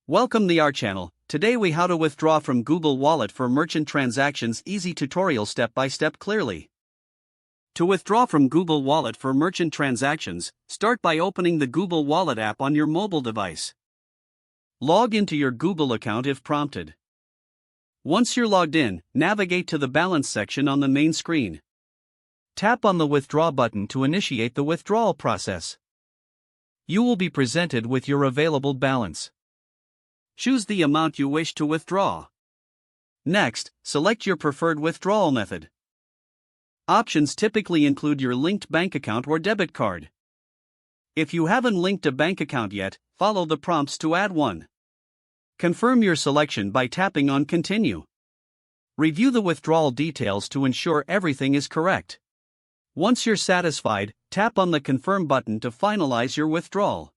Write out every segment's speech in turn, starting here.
Welcome to our channel. Today we how to withdraw from Google Wallet for merchant transactions. Easy tutorial step by step clearly. To withdraw from Google Wallet for merchant transactions, start by opening the Google Wallet app on your mobile device. Log into your Google account if prompted. Once you're logged in, navigate to the balance section on the main screen. Tap on the withdraw button to initiate the withdrawal process. You will be presented with your available balance. Choose the amount you wish to withdraw. Next, select your preferred withdrawal method. Options typically include your linked bank account or debit card. If you haven't linked a bank account yet, follow the prompts to add one. Confirm your selection by tapping on Continue. Review the withdrawal details to ensure everything is correct. Once you're satisfied, tap on the Confirm button to finalize your withdrawal.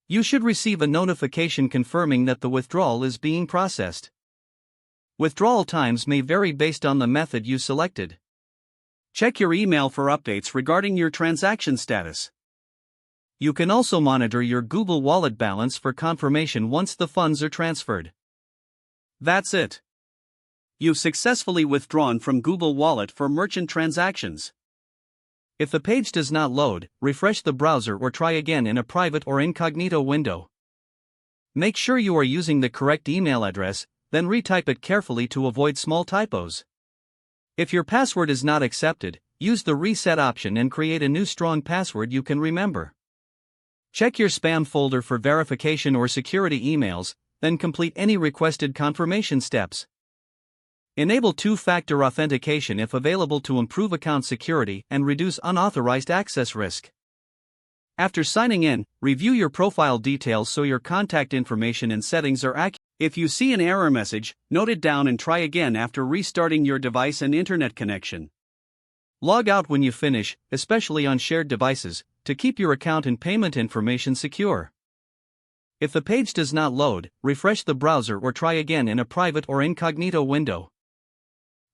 You should receive a notification confirming that the withdrawal is being processed. Withdrawal times may vary based on the method you selected. Check your email for updates regarding your transaction status. You can also monitor your Google Wallet balance for confirmation once the funds are transferred. That's it. You've successfully withdrawn from Google Wallet for merchant transactions. If the page does not load, refresh the browser or try again in a private or incognito window. Make sure you are using the correct email address, then retype it carefully to avoid small typos. If your password is not accepted, use the reset option and create a new strong password you can remember. Check your spam folder for verification or security emails, then complete any requested confirmation steps. Enable two-factor authentication if available to improve account security and reduce unauthorized access risk. After signing in, review your profile details so your contact information and settings are accurate. If you see an error message, note it down and try again after restarting your device and internet connection. Log out when you finish, especially on shared devices, to keep your account and payment information secure. If the page does not load, refresh the browser or try again in a private or incognito window.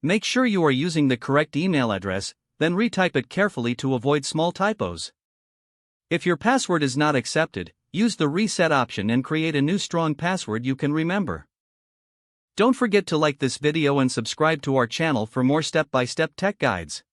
Make sure you are using the correct email address, then retype it carefully to avoid small typos. If your password is not accepted, use the reset option and create a new strong password you can remember. Don't forget to like this video and subscribe to our channel for more step-by-step tech guides.